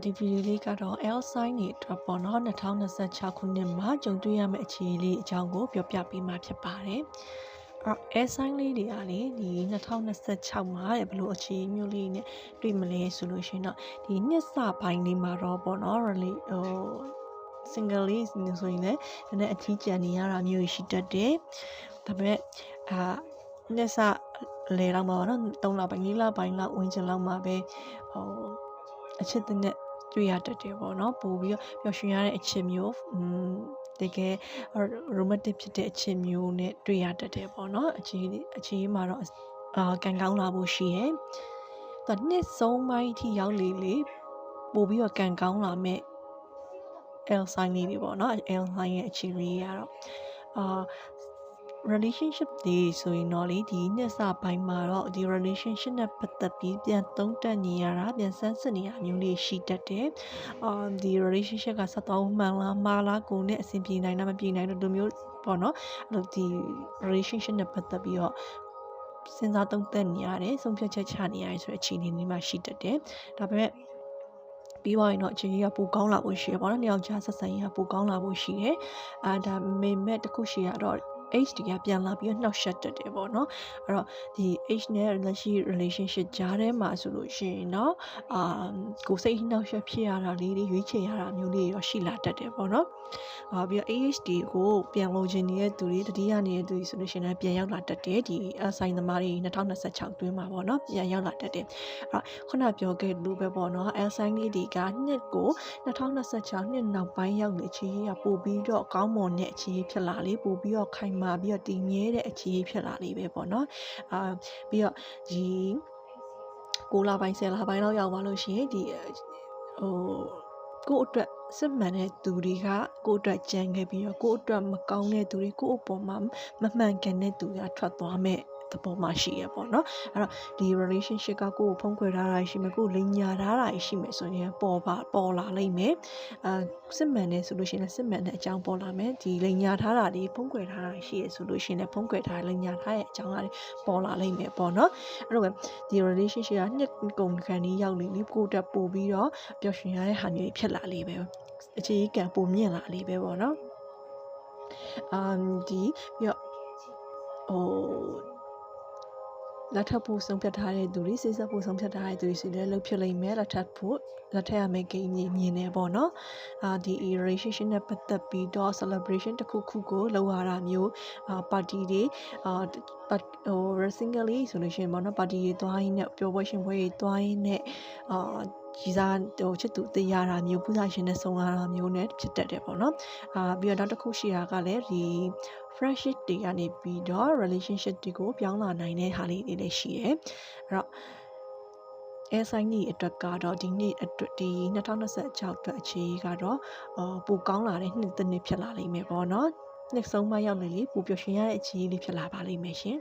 ဒီဗီဒီယိုလေးကတော့ L sign တွေအတွက်ပေါ့နော်2026ခုနှစ်မှာကြုံတွေ့ရမယ့်အခြေအနေလေးအကြောင်းကိုပြောပြပေးမှာဖြစ်ပါတယ်L sign လေးတွေကလေဒီ2026မှာဘယ်လိုအခြေအနေမျိုးလေးနဲ့တွေ့မလဲဆိုလို့ရှိရင်တော့ဒီနှစ်စပိုင်းလေးမှာတော့ပေါ့နော် single လေးဆိုရင်လည်းနည်းနည်းအထီးကျန်နေရတာမျိုးရှိတတ်တယ်ဒါပေမဲ့နှစ်စလေလောက်မှာပေါ့နော်3လပိုင်း4လပိုင်းလောက်ဝင်ချင်လောက်မှာပဲအချစ်တဲ့နဲ့တွေ့ရတတ်တယ်ပေါ့နော်ပို့ပြီးတော့ပျော်ရွှင်ရတဲ့အချစ်မျိုးတကယ် romantic ဖြစ်တဲ့အချစ်မျိုးနဲ့တွေ့ရတတ်တယ်ပေါ့နော်အခြေမှာတော့ကန်ကောင်းလာဖို့ရှိရဲ့ဒါနှစ်ဆုံးပိုင်းအထိရောက်လေပို့ပြီးတော့ကန်ကောင်းလာမဲ့ L sign လေးတွေပေါ့နော် L sign ရဲ့အခြေအနေကတော့relationship တွေဆိုရင်တော့လေဒီနှစ်စပိုင်းမှာတော့ဒီ relationship နဲ့ပတ်သက်ပြီးပြန်သုံးသပ်နေရတာပြန်ဆန်းစစ်နေရမျိုးလေးရှိတတ်တယ်ဒီ relationship ကဆက်သွားမှန်လားမှားလားကိုယ်နဲ့အဆင်ပြေနိုင်လားမပြေနိုင်လို့ဒီမျိုးပေါ့နော်ဒီ relationship နဲ့ပတ်သက်ပြီးတော့စဉ်းစားသုံးသပ်နေရတယ်ဆုံးဖြတ်ချက်ချနေရတယ်ဆိုတဲ့အခြေအနေလေးမှာရှိတတ်တယ်ဒါပေမဲ့ပြီးသွားရင်တော့အခြေကြီးကပိုကောင်းလာဖို့ရှိရပေါ့နော်နှစ်ယောက်ကြားဆက်ဆံရေးကပိုကောင်းလာဖို့ရှိတယ်ဒါပေမဲ့တစ်ခုရှိရတော့H တွေကပြန်လာပြီးတော့နှောက်ယှက်တတ်တယ်ပေါ့နော်အဲ့တော့ဒီ H နဲ့ relationship ကြားထဲမှာဆိုလို့ရှိရင်တော့ကိုယ်စိတ်နှောက်ယှက်ဖြစ်ရတာလေးတွေရွေးချယ်ရတာမျိုးလေးရောရှိလာတတ်တယ်ပေါ့နော်ပြီးတော့ AHD ကိုပြန်လိုချင်နေတဲ့သူတွေတတိယနေတဲ့သူတွေဆိုလို့ရှိရင်လည်းပြန်ရောက်လာတတ်တယ်ဒီဆိုင်သမားတွေ2026တွင်းမှာပေါ့နော်ပြန်ရောက်လာတတ်တယ်အဲ့တော့ခုနပြောခဲ့လို့ပဲပေါ့နော် L sign လေးတွေကနှစ်ကို2026နှစ်နောက်ပိုင်းရောက်နေချေကပို့ပြီးတော့ကောင်းမွန်တဲ့အခြေဖြစ်လာလေပို့ပြီးတော့ခိုင်မာပြီးတော့တည်မြဲတဲ့အခြေဖြစ်လာလေပဲပေါ့နော်ပြီးတော့ဒီ9လပိုင်း10လပိုင်းလောက်ရောက်သွားလို့ရှိရင်ဒီကိုယ့်အတွက်စစ်မှန်တဲ့သူတွေကကိုယ့်အတွက်ကြံခဲ့ပြီးတော့ကိုယ့်အတွက်မကောင်းတဲ့သူတွေကိုယ့်အပေါ်မှာမမှန်ကန်တဲ့သူကထွက်သွားမဲ့သဘောမှရှိရပေါ့နော်အဲ့တော့ဒီ relationship ကကိုယ်ကိုဖုံးကွယ်ထားတာရှိမယ်ကိုယ်လိမ်ညာထားတာရှိမယ်ဆိုရင်ပေါ်လာလိမ့်မယ်စစ်မှန်တယ်ဆိုလို့ရှိရင်စစ်မှန်တဲ့အကြောင်းပေါ်လာမယ်ဒီလိမ်ညာထားတာဒီဖုံးကွယ်ထားတာရှိရဆိုလို့ရှိရင်ဖုံးကွယ်ထားလိမ်ညာထားတဲ့အကြောင်းကပေါ်လာလိမ့်မယ်ပေါ့နော်အဲ့တော့ဒီ relationship ကနှစ်ကုန်ခန်းကြီးရောက်နေပြီကိုယ်တက်ပို့ပြီးတော့ပျော်ရွှင်ရတဲ့ဟာမျိုးဖြစ်လာလိမ့်မယ်အခြေကံပုံမြင့်လာလိမ့်ပဲပေါ့နော်ဒီပြီးတော့လက်ထပ်ဖို့ဆုံးဖြတ်ထားတဲ့သူတွေစိတ်ဆက်ဖို့ဆုံးဖြတ်ထားတဲ့သူတွေဆိုလည်းလှုပ်ဖြစ်လိမ့်မယ်လက်ထပ်ရမယ့်ကိန်းမြင်နေပေါ့နော်ဒီ relationship နဲ့ပတ်သက်ပြီးတော့ celebration တစ်ခုခုကိုလုပ်ရတာမျိုးparty တွေsingly ဆိုလို့ရှိရင်ပေါ့နော် party တွေသွားရင်းနဲ့ပျော်ပွဲရှင်ပွဲတွေသွားရင်းနဲ့ကြီးစားချစ်သူသိရတာမျိုးပူဇာရှင်နဲ့ဆုံရတာမျိုးနဲ့ဖြစ်တတ်တယ်ပေါ့နော်ပြီးတော့နောက်တစ်ခုရှိတာကလည်းဒီ friendship တွေကနေပြီးတော့ relationship တွေကိုပြောင်းလာနိုင်တဲ့ဟာလေးတွေလည်းရှိတယ်အဲ့တော့L sign တွေအတွက်ကတော့ဒီနေ့အတွက်ဒီ2026အတွက်အခြေကတော့ပိုကောင်းလာတဲ့နှစ်တစ်နှစ်ဖြစ်လာလိမ့်မယ်ပေါ့နော်နှစ်ဆုံးမရောက်နေလေပိုပျော်ရွှင်ရတဲ့အခြေအနေလေးဖြစ်လာပါလိမ့်မယ်ရှင်